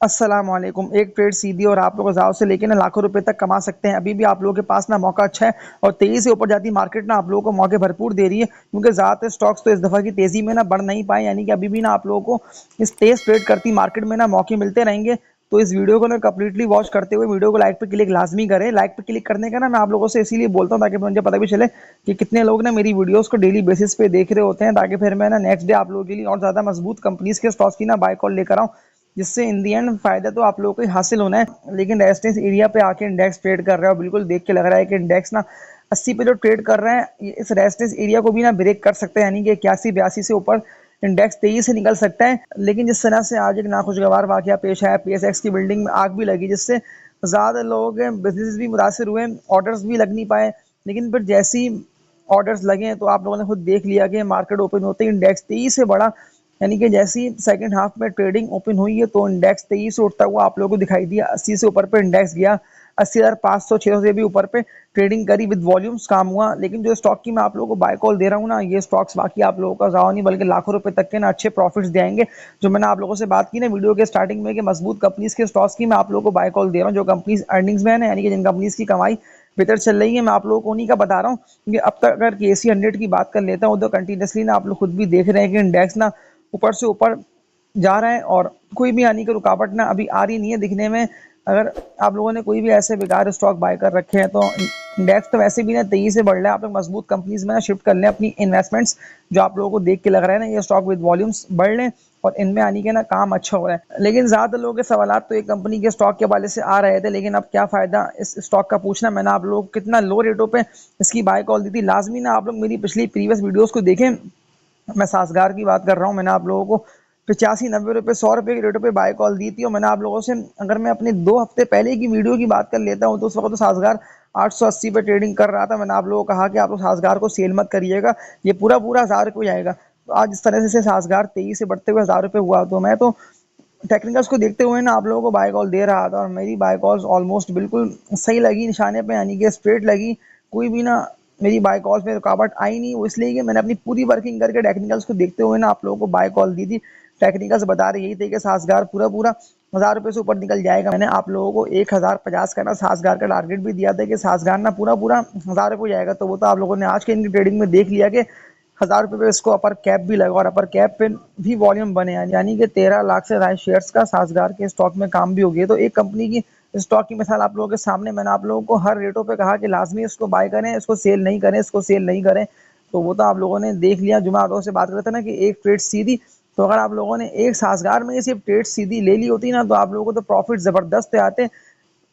अस्सलाम वालेकुम। एक ट्रेड सीधी और आप लोग हज़ारों से लेके ना लाखों रुपए तक कमा सकते हैं। अभी भी आप लोगों के पास ना मौका अच्छा है और तेज़ी से ऊपर जाती मार्केट ना आप लोगों को मौके भरपूर दे रही है, क्योंकि ज़्यादातर स्टॉक्स तो इस दफ़ा की तेज़ी में ना बढ़ नहीं पाए, यानी कि अभी भी ना आप लोगों को इस तेज़ ट्रेड करती मार्केट में ना मौके मिलते रहेंगे। तो इस वीडियो को ना कंप्लीटली वॉच करते हुए वीडियो को लाइक पे क्लिक लाजमी करें। लाइक पे क्लिक करने का ना मैं आप लोगों से इसीलिए बोलता हूँ ताकि मुझे पता भी चले कि कितने लोग ना मेरी वीडियोस को डेली बेसिस पे देख रहे होते हैं, ताकि फिर मैं ना नेक्स्ट डे आप लोगों के लिए और ज़्यादा मजबूत कंपनीज के स्टॉक्स की ना बाय कॉल लेकर आऊँ, जिससे इन दी एंड फायदा तो आप लोगों को ही हासिल होना है। लेकिन रेजिस्टेंस एरिया पे आके इंडेक्स ट्रेड कर रहा है और बिल्कुल देख के लग रहा है कि इंडेक्स ना 80 पे जो ट्रेड कर रहे हैं इस रेजिस्टेंस एरिया को भी ना ब्रेक कर सकते हैं, यानी कि 81-82 से ऊपर इंडेक्स तेजी से निकल सकता है। लेकिन जिस तरह से आज एक नाखुशगवार वाकया पेश आया, पीएसएक्स की बिल्डिंग में आग भी लगी, जिससे ज़्यादा लोगों के बिजनेस भी मुतासर हुए, ऑर्डर्स भी लग नहीं पाए। लेकिन फिर जैसी ऑर्डर्स लगे तो आप लोगों ने खुद देख लिया कि मार्केट ओपन होते ही इंडेक्स तेजी से बढ़ा, यानी कि जैसी सेकंड हाफ में ट्रेडिंग ओपन हुई है तो इंडेक्स तेजी से उठता हुआ आप लोगों को दिखाई दिया। 80 से ऊपर पे इंडेक्स गया, 80,500-600 से भी ऊपर पे ट्रेडिंग करी, विद वॉल्यूम्स काम हुआ। लेकिन जो स्टॉक की मैं आप लोगों को बाय कॉल दे रहा हूँ ना, ये स्टॉक्स बाकी आप लोगों का ज़्यादा नहीं बल्कि लाखों रुपए तक के ना अच्छे प्रॉफिट्स देंगे। जो मैंने आप लोगों से बात की ना वीडियो के स्टार्टिंग में कि मजबूत कंपनीज के स्टॉक्स की मैं आप लोगों को बाय कॉल दे रहा हूँ, जो कंपनीज अर्निंग्स में है ना, यानी कि जिन कंपनीज की कमाई बेहतर चल रही है, मैं आप लोगों को उन्हीं का बता रहा हूँ। क्योंकि अब तक अगर केसी 100 की बात कर लेता हूँ तो कंटिन्यूसली ना आप लोग खुद भी देख रहे हैं कि इंडेक्स ना ऊपर से ऊपर जा रहा है और कोई भी आने की रुकावट ना अभी आ रही नहीं है दिखने में। अगर आप लोगों ने कोई भी ऐसे बेकार स्टॉक बाय कर रखे हैं तो इंडेक्स तो वैसे भी ना तेजी से बढ़ रहा है, आप लोग मजबूत कंपनीज में ना शिफ्ट कर लें अपनी इन्वेस्टमेंट्स। जो आप लोगों को देख के लग रहा है ना ये स्टॉक विद वॉल्यूम्स बढ़ लें और इनमें आने के ना काम अच्छा हो रहा है। लेकिन ज़्यादातर लोगों के सवाल तो एक कंपनी के स्टॉक के हवाले से आ रहे थे, लेकिन अब क्या फ़ायदा इस स्टॉक का पूछना। मैंने आप लोगों को कितना लो रेटों पे इसकी बाय कॉल दी थी। लाजमी ना आप लोग मेरी पिछली प्रीवियस वीडियोज़ को देखें। मैं सासगार की बात कर रहा हूँ, मैंने आप लोगों को 85-90 रुपये 100 रुपये के रेटों पे बाय कॉल दी थी। और मैंने आप लोगों से, अगर मैं अपने 2 हफ्ते पहले की वीडियो की बात कर लेता हूँ तो उस वक्त तो सासगार 880 पे ट्रेडिंग कर रहा था। मैंने आप लोगों को कहा कि आप लोग सासगार को सेल मत करिएगा, ये पूरा पूरा 1000 रुपये जाएगा। तो आज इस तरह से सासगार तेजी से बढ़ते हुए 1000 रुपये हुआ, तो मैं तो टेक्निकल्स को देखते हुए ना आप लोगों को बाय कॉल दे रहा था और मेरी बाय कॉल्स ऑलमोस्ट बिल्कुल सही लगी, निशाने पे यानी कि स्ट्रेट लगी। कोई भी ना मेरी बाय कॉल्स में रुकावट आई नहीं। वो इसलिए कि मैंने अपनी पूरी वर्किंग करके टेक्निकल्स को देखते हुए ना आप लोगों को बाय कॉल दी थी। टेक्निकल्स बता रहे यही थे कि सासगार पूरा पूरा 1000 रुपये से ऊपर निकल जाएगा। मैंने आप लोगों को 1050 का ना सासगार का टारगेट भी दिया था कि सासगार ना पूरा पूरा 1000 रुपये जाएगा। तो वो तो आप लोगों ने आज के इनकी ट्रेडिंग में देख लिया कि 1000 रुपये पे इसको अपर कैप भी लगा और अपर कैप पे भी वॉल्यूम बने, यानी कि 13 लाख से ज़्यादा शेयर्स का सासगार के स्टॉक में काम भी हो गया। तो एक कंपनी की स्टॉक की मिसाल आप लोगों के सामने, मैंने आप लोगों को हर रेटों पे कहा कि लाजमी इसको बाय करें, इसको सेल नहीं करें, इसको सेल नहीं करें। तो वो तो आप लोगों ने देख लिया। जो मैं आप लोगों से बात कर रहा था ना कि एक ट्रेड सीधी, तो अगर आप लोगों ने एक सासगार में सिर्फ ट्रेड सीधी ले ली होती ना तो आप लोगों को तो प्रॉफिट ज़बरदस्त आते।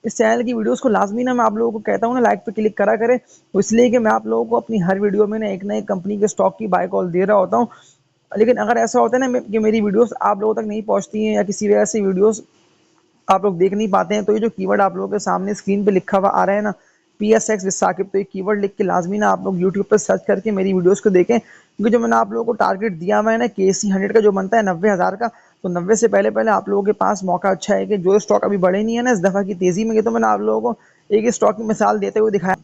इस चैनल की वीडियोस को लाजमी ना मैं आप लोगों को कहता हूँ ना लाइक पे क्लिक करा करें, तो इसलिए कि मैं आप लोगों को अपनी हर वीडियो में ना एक कंपनी के स्टॉक की बाय कॉल दे रहा होता हूँ। लेकिन अगर ऐसा होता है ना कि मेरी वीडियोस आप लोगों तक नहीं पहुंचती हैं या किसी वजह से वीडियोस आप लोग देख नहीं पाते हैं, तो ये जो कीवर्ड आप लोगों के सामने स्क्रीन पे लिखा हुआ आ रहा है ना, PSX विद साकिब, तो ये कीवर्ड लिख के लाजमी ना आप लोग यूट्यूब पर सर्च करके मेरी वीडियोस को देखें। क्योंकि जो मैंने आप लोगों को टारगेट दिया हुआ है ना KC 100 का जो बनता है 90,000 का, तो 90 से पहले पहले आप लोगों के पास मौका अच्छा है कि जो स्टॉक अभी बढ़े नहीं है ना इस दफ़ा की तेज़ी में। ये तो मैंने आप लोगों को एक स्टॉक की मिसाल देते हुए दिखाया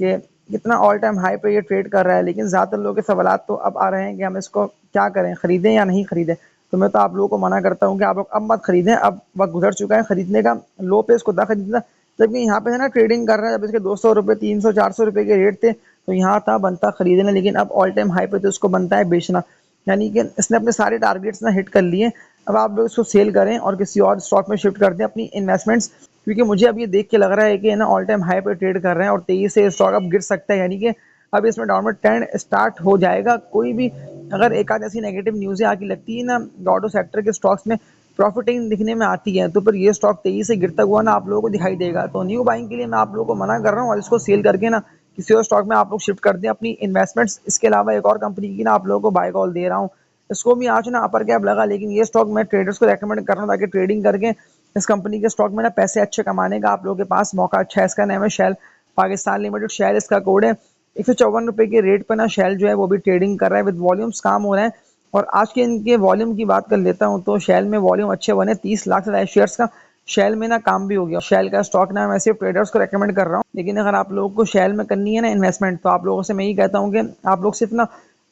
कि कितना ऑल टाइम हाई पे ये ट्रेड कर रहा है। लेकिन ज़्यादातर लोगों के सवालात तो अब आ रहे हैं कि हम इसको क्या करें, खरीदें या नहीं खरीदें। तो मैं तो आप लोगों को मना करता हूँ कि आप लोग अब मत खरीदें, अब वक्त गुजर चुका है खरीदने का। लो पे इसको था खरीदना, जबकि यहाँ पे है ना ट्रेडिंग कर रहा है। जब इसके 200 रुपये 300-400 रुपये के रेट थे तो यहाँ था बनता खरीदना, लेकिन अब ऑल टाइम हाई पे तो इसको बनता है बेचना। यानी कि इसने अपने सारे टारगेट्स ना हिट कर लिए। अब आप लोग इसको सेल करें और किसी और स्टॉक में शिफ्ट कर दें अपनी इन्वेस्टमेंट्स, क्योंकि मुझे अब ये देख के लग रहा है कि ना ऑल टाइम हाई पे ट्रेड कर रहे हैं और तेजी से स्टॉक अब गिर सकता है, यानी कि अब इसमें डाउनवर्ड ट्रेंड स्टार्ट हो जाएगा। कोई भी अगर एक आध ऐसी नेगेटिव न्यूज़ें आके लगती है ना ऑटो सेक्टर के स्टॉक्स में प्रॉफिटिंग दिखने में आती है, तो फिर ये स्टॉक तेजी से गिरता हुआ ना आप लोगों को दिखाई देगा। तो न्यू बाइंग के लिए मैं आप लोगों को मना कर रहा हूँ और इसको सेल करके ना किसी और स्टॉक में आप लोग शिफ्ट कर दें अपनी इन्वेस्टमेंट्स। इसके अलावा एक और कंपनी की ना आप लोगों को बाय कॉल दे रहा हूँ, इसको भी आज ना अपर कैप लगा, लेकिन ये स्टॉक मैं ट्रेडर्स को रेकमेंड कर रहा हूँ ताकि ट्रेडिंग करके इस कंपनी के स्टॉक में ना पैसे अच्छे कमाने का आप लोगों के पास मौका अच्छा है। इसका नाम है शेल पाकिस्तान लिमिटेड, शेल इसका कोड है। 154 रुपये के रेट पर ना शेल जो है वो भी ट्रेडिंग कर रहा है, विद वॉल्यूम्स काम हो रहा है। और आज के इनके वॉल्यूम की बात कर लेता हूँ तो शेल में वॉल्यूम अच्छे बने, 30 लाख से ज़्यादा शेयर्स का शेल में ना काम भी हो गया। शेल का स्टॉक ना मैं सिर्फ ट्रेडर्स को रेकमेंड कर रहा हूँ, लेकिन अगर आप लोगों को शेल में करनी है ना इन्वेस्टमेंट, तो आप लोगों से मैं यही कहता हूँ कि आप लोग सिर्फ ना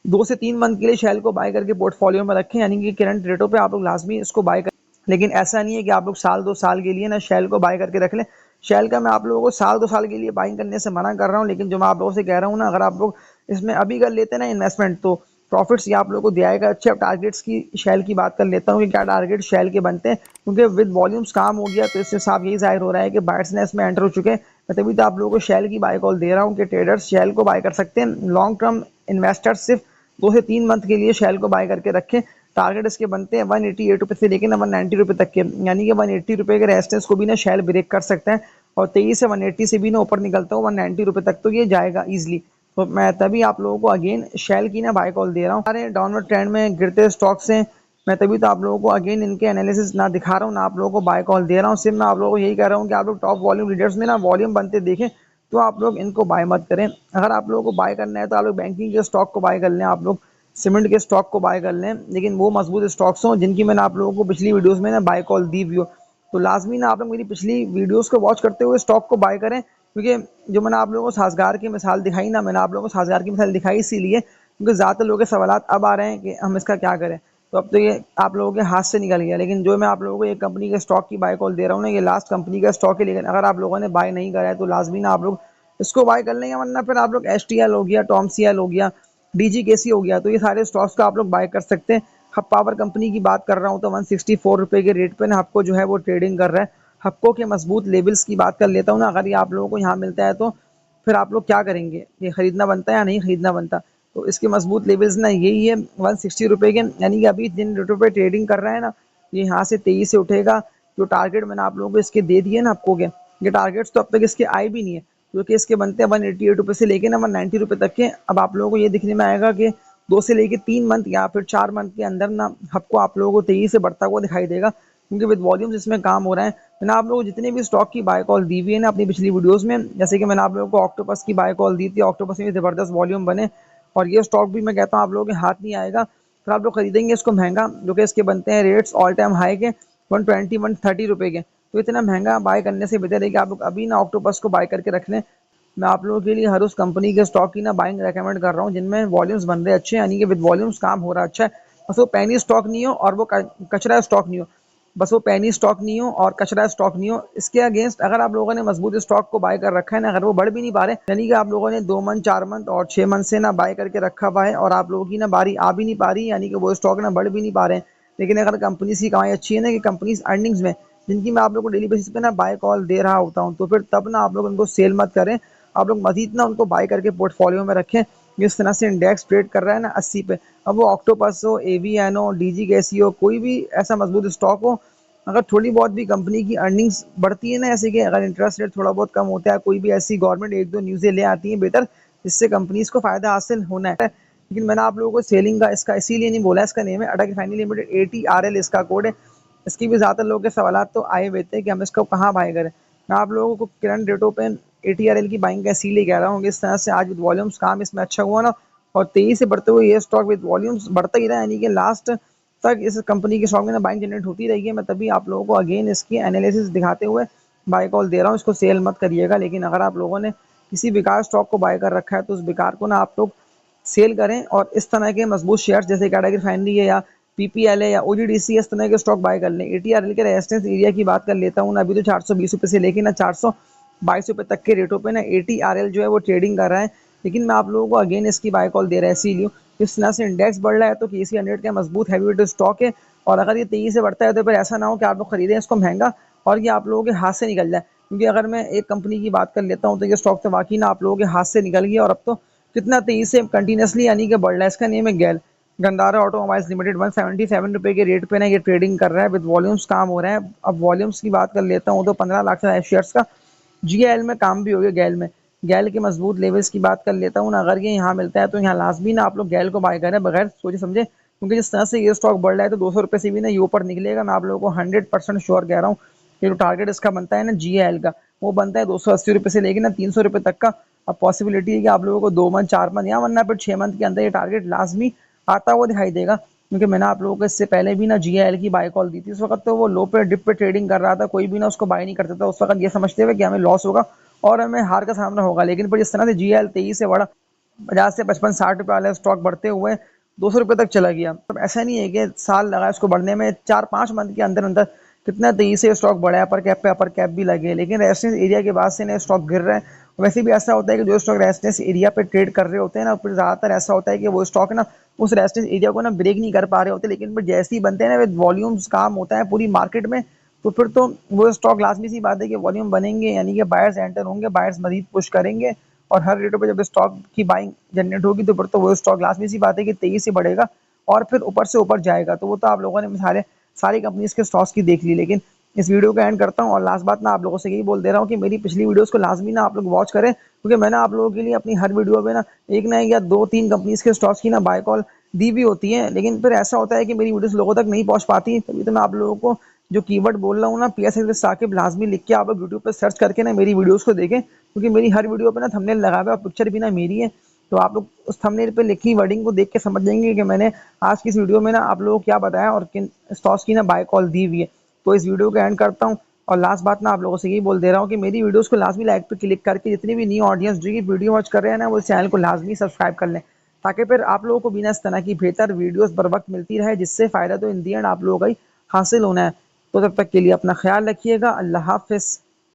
2 से 3 मंथ के लिए शेल को बाय करके पोर्टफोलियो में रखें, यानी कि करंट रेटों पे आप लोग लाजमी इसको बाय करें। लेकिन ऐसा नहीं है कि आप लोग साल 2 साल के लिए ना शेल को बाय करके रख लें। शेल का मैं आप लोगों को साल 2 साल के लिए बाइंग करने से मना कर रहा हूँ, लेकिन जो मैं आप लोगों से कह रहा हूँ ना, अगर आप लोग इसमें अभी कर लेते हैं ना इन्वेस्टमेंट, तो प्रॉफिट्स ये आप लोगों को दियाएगा अच्छे। अब टारगेट्स की शेल की बात कर लेता हूँ कि क्या टारगेट शेल के बनते हैं, क्योंकि विद वॉल्यूम्स काम हो गया तो इससे साफ यही जाहिर हो रहा है कि बायर्स ने इसमें एंटर हो चुके हैं। मैं तभी तो आप लोगों को शेल की बाय कॉल दे रहा हूँ कि ट्रेडर्स शेल को बाय कर सकते हैं। लॉन्ग टर्म इन्वेस्टर्स सिर्फ 2 से 3 मंथ के लिए शेल को बाय करके रखें। टारगेट इसके बनते हैं 188 रुपये से लेकर ना 190 रुपये तक के, यानी कि 180 रुपये के रेजिस्टेंस को भी ना शेल ब्रेक कर सकता है, और 23 से 180 से भी ना ऊपर निकलता है 190 रुपये तक, तो ये जाएगा ईजिली। तो मैं तभी आप लोगों को अगेन शेल की ना बाय कॉल दे रहा हूँ। सारे डाउनवर्ड ट्रेंड में गिरते स्टॉक्स हैं, मैं तभी तो आप लोगों को अगेन इनके एनालिसिस ना दिखा रहा हूँ ना आप लोगों को बाय कॉल दे रहा हूँ। सिर्फ मैं आप लोगों को यही कह रहा हूँ कि आप लोग टॉप वॉल्यूम लीडर्स में ना वॉल्यूम बनते देखें, तो आप लोग इनको बाय मत करें। अगर आप लोगों को बाय करना है तो आप लोग बैंकिंग के स्टॉक को बाय कर लें, आप लोग सीमेंट के स्टॉक को बाय कर लें, लेकिन वो मजबूत स्टॉक्स हों जिनकी मैंने आप लोगों को पिछली वीडियोस में ना बाय कॉल दी हुई हो। तो लाजमी ना आप लोग मेरी पिछली वीडियोस को वॉच करते हुए स्टॉक को बाय करें, क्योंकि जो मैंने आप लोगों को साजगार की मिसाल दिखाई ना, मैंने आप लोगों को साजगार की मिसाल दिखाई इसीलिए क्योंकि ज़्यादातर लोगों के सवाल अब आ रहे हैं कि हम इसका क्या करें। तो अब तो ये आप लोगों के हाथ से निकल गया। लेकिन जो मैं आप लोगों को एक कंपनी के स्टॉक की बाय कॉल दे रहा हूँ ना, ये लास्ट कंपनी का स्टॉक है, लेकिन अगर आप लोगों ने बाय नहीं करा है तो लाजमी ना आप लोग इसको बाय कर लेंगे, वरना फिर आप लोग एच हो गया, टॉमसीएल हो गया, डीजीकेसी हो गया, तो ये सारे स्टॉक्स का आप लोग बाय कर सकते हैं। हब पावर कंपनी की बात कर रहा हूँ तो 164 रुपये के रेट पे ना हबको जो है वो ट्रेडिंग कर रहा है। हबको के मजबूत लेवल्स की बात कर लेता हूँ ना, अगर ये आप लोगों को यहाँ मिलता है तो फिर आप लोग क्या करेंगे, ये खरीदना बनता है या नहीं खरीदना बनता। तो इसके मजबूत लेवल्स ना यही है 160 रुपये के, यानी कि अभी जिन रेटों पे ट्रेडिंग कर रहा है ना, ये यहाँ से 23 से उठेगा। जो टारगेट मैंने आप लोगों को इसके दे दिए ना आपको के, ये टारगेट्स तो अब तक इसके आए भी नहीं है, क्योंकि इसके बनते हैं 188 रुपये से लेके ना 190 रुपये तक के। अब आप लोगों को ये दिखने में आएगा कि 2 से लेके 3 मंथ या फिर 4 मंथ के अंदर ना आपको आप लोगों को तेजी से बढ़ता हुआ दिखाई देगा, क्योंकि विद वॉल्यूम्स इसमें काम हो रहा है। मैंने आप लोगों को जितने भी स्टॉक की बाय कॉल दी हुई है ना अपनी पिछली वीडियोस में, जैसे कि मैंने आप लोगों को ऑक्टोपस की बाय कॉल दी थी, ऑक्टोपस में भी ज़बरदस्त वॉल्यूम बने, और ये स्टॉक भी मैं कहता हूँ आप लोगों के हाथ नहीं आएगा, फिर आप लोग खरीदेंगे इसको महंगा, जो कि इसके बनते हैं रेट्स ऑल टाइम हाई के 120 130 रुपये के। तो इतना महंगा बाय करने से बेहतर है कि आप लोग अभी ना ऑक्टोपस को बाय करके रख लें। मैं आप लोगों के लिए हर उस कंपनी के स्टॉक की ना बाइंग रेकमेंड कर रहा हूँ जिनमें वॉल्यूम्स बन रहे अच्छे हैं, यानी कि विद वॉल्यूम्स काम हो रहा अच्छा है। बस वो पैनी स्टॉक नहीं हो और वो कचरा स्टॉक नहीं हो, बस वो पैनी स्टॉक नहीं हो और कचरा स्टॉक नहीं हो। इसके अगेंस्ट अगर आप लोगों ने मजबूत स्टॉक को बाय कर रखा है ना, अगर वो बढ़ भी नहीं पा रहे, यानी कि आप लोगों ने 2 मंथ 4 मंथ और 6 मंथ से ना बाय करके रखा हुआ है और आप लोगों की ना बारी आ भी नहीं पा रही, यानी कि वो स्टॉक ना बढ़ भी नहीं पा रहे हैं, लेकिन अगर कंपनी की कमाई अच्छी है ना, कि कंपनीज अर्निंग्स में जिनकी मैं आप लोगों को डेली बेसिस पे ना बाय कॉल दे रहा होता हूँ, तो फिर तब ना आप लोग उनको सेल मत करें, आप लोग मजीद ना उनको बाय करके पोर्टफोलियो में रखें। जिस तरह से इंडेक्स ट्रेड कर रहा है ना 80 पे, अब वो ऑक्टोपस हो, एवीएन हो, डीजी गैसी हो, कोई भी ऐसा मजबूत स्टॉक हो, अगर थोड़ी बहुत भी कंपनी की अर्निंग्स बढ़ती है ना, ऐसे कि अगर इंटरेस्ट रेट थोड़ा बहुत कम होता है, कोई भी ऐसी गवर्नमेंट एक दो न्यूज़ें ले आती हैं बेहतर, जिससे कंपनीज को फायदा हासिल होना है। लेकिन मैंने आप लोगों को सेलिंग का इसका इसीलिए नहीं बोला, इसका नेम है अटक रिफाइनरी लिमिटेड, ATRL इसका कोड है। इसकी भी ज़्यादातर लोगों के सवाल तो आए हुए थे कि हम इसको कहाँ बाय करें। मैं आप लोगों को करंट रेटों पे ATRL की बाइंग का इसीलिए कह रहा हूँ कि इस तरह से आज विद वॉल्यूम्स काम इसमें अच्छा हुआ ना, और तेजी से बढ़ते हुए ये स्टॉक विद वॉल्यूम्स बढ़ता ही रहा, यानी कि लास्ट तक इस कंपनी के स्टॉक में ना बाइंग जनरेट होती रही है। मैं तभी आप लोगों को अगेन इसकी एनालिसिस दिखाते हुए बाय कॉल दे रहा हूँ, इसको सेल मत करिएगा। लेकिन अगर आप लोगों ने किसी बेकार स्टॉक को बाय कर रखा है तो उस बेकार को ना आप लोग सेल करें, और इस तरह के मजबूत शेयर्स जैसे कैटेगरी रिफाइनरी है या पीपीएल है या ओजीडीसी, इस तरह के स्टॉक बाय कर लें। एटीआरएल के रेजिस्टेंस एरिया की बात कर लेता हूँ ना, अभी तो 420 रुपये से लेके ना 422 रुपये तक के रेटों पे ना एटीआरएल जो है वो ट्रेडिंग कर रहा है। लेकिन मैं आप लोगों को अगेन इसकी बाय कॉल दे रहा है इसीलिए, इस तरह से इंडेक्स बढ़ रहा है तो केसी 100 का मजबूत हैवी स्टॉक है, और अगर ये तेजी से बढ़ता है तो फिर ऐसा ना हो कि आप लोग खरीदें इसको महंगा और ये आप लोगों के हाथ से निकल जाए। क्योंकि अगर मैं एक कंपनी की बात कर लेता हूँ तो ये स्टॉक तो वाकई ना आप लोगों के हाथ से निकल गया, और अब तो कितना तेजी से कंटिन्यूसली यानी कि बढ़ रहा है। इसका नेम है गैल, गंधारा ऑटोमोबाइल्स लिमिटेड, 177 रुपये के रेट पे ना ये ट्रेडिंग कर रहा है, विद वॉल्यूम्स काम हो रहा है। अब वॉल्यूम्स की बात कर लेता हूँ तो 15 लाख से शेयर्स का जीएल में काम भी हो गया। गैल में गैल के मजबूत लेवल्स की बात कर लेता हूँ ना, अगर ये यहाँ मिलता है तो यहाँ लाजमी ना आप लोग गैल को बाय करें बगैर सोचे समझे, क्योंकि जिस तरह से ये स्टॉक बढ़ रहा है तो 200 रुपये से भी ना ये ऊपर निकलेगा। मैं आप लोगों को 100% श्योर कह रहा हूँ, ये जो टारगेट इसका बनता है ना जीएल का, वो बनता है 280 रुपये से लेकर ना 300 रुपये तक का। अब पॉसिबिलिटी है कि आप लोगों को 2 मंथ 4 मंथ या वरना फिर 6 मंथ के अंदर ये टारगेट लाजमी आता हुआ दिखाई देगा, क्योंकि मैंने आप लोगों को इससे पहले भी ना जीएल की बाय कॉल दी थी। उस वक्त तो वो लो पे डिप पे ट्रेडिंग कर रहा था, कोई भी ना उसको बाय नहीं करता था उस वक्त ये समझते हुए कि हमें लॉस होगा और हमें हार का सामना होगा। लेकिन फिर जिस तरह से जीएल तेजी से बढ़ा, 50 से 55 60 रुपये वाले स्टॉक बढ़ते हुए 200 रुपये तक चला गया। तो ऐसा नहीं है कि साल लगा इसको बढ़ने में, 4 5 मंथ के अंदर अंदर कितना तेजी से स्टॉक बढ़ा है, अपर कैप पे अपर कैप भी लगे, लेकिन रेजिस्टेंस एरिया के बाद से ना स्टॉक गिर रहा है। वैसे भी ऐसा होता है कि जो स्टॉक रेजिस्टेंस एरिया पे ट्रेड कर रहे होते हैं ना, फिर ज़्यादातर ऐसा होता है कि वो स्टॉक ना उस रेजिस्टेंस एरिया को ना ब्रेक नहीं कर पा रहे होते, लेकिन फिर जैसे ही बनते हैं ना, वॉल्यूम्स काम होता है पूरी मार्केट में, तो फिर तो वो स्टॉक लाजमी सी बात है कि वॉल्यूम बनेंगे, यानी कि बायर्स एंटर होंगे, बायर्स मजीद पुश करेंगे, और हर रेटों पे जब स्टॉक की बाइंग जनरेट होगी तो फिर तो वो स्टॉक लाजमी सी बात है कि तेजी से बढ़ेगा और फिर ऊपर से ऊपर जाएगा। तो वो तो आप लोगों ने सारे सारी कंपनीज के स्टॉक्स की देख ली, लेकिन इस वीडियो को एंड करता हूँ और लास्ट बात ना आप लोगों से यही बोल दे रहा हूँ कि मेरी पिछली वीडियोस को लाजमी ना आप लोग वॉच करें, क्योंकि मैंने आप लोगों के लिए अपनी हर वीडियो में ना एक या दो तीन कंपनीज के स्टॉक्स की ना बाय कॉल दी भी होती है, लेकिन फिर ऐसा होता है कि मेरी वीडियोस लोगों तक नहीं पहुंच पाती। तभी तो मैं आप लोगों को जो कीवर्ड बोल रहा हूँ ना, पीएसएल साकिब, लाजमी लिख के आप लोग यूट्यूब पर सर्च करके ना मेरी वीडियोस को देखें, क्योंकि मेरी हर वीडियो पे ना थंबनेल लगा हुआ है और पिक्चर भी ना मेरी है। तो आप लोग उस थंबनेल पे लिखी वर्डिंग को देख के समझ जाएंगे कि मैंने आज की इस वीडियो में ना आप लोगों को क्या बताया और किन स्टॉक्स की ना बाय कॉल दी हुई है। तो इस वीडियो को एंड करता हूँ और लास्ट बात ना आप लोगों से यही बोल दे रहा हूँ कि मेरी वीडियोस को लाजमी लाइक पे क्लिक करके जितनी भी न्यू ऑडियंस जो ये वीडियो वॉच कर रहे हैं ना, वो चैनल को लाजमी सब्सक्राइब कर लें, ताकि फिर आप लोगों को बिना इस तरह की बेहतर वीडियोस बर वक्त मिलती रहे, जिससे फ़ायदा तो इन दी एंड आप लोगों का ही हासिल होना है। तो तब तक के लिए अपना ख्याल रखिएगा। अल्लाह हाफिज़।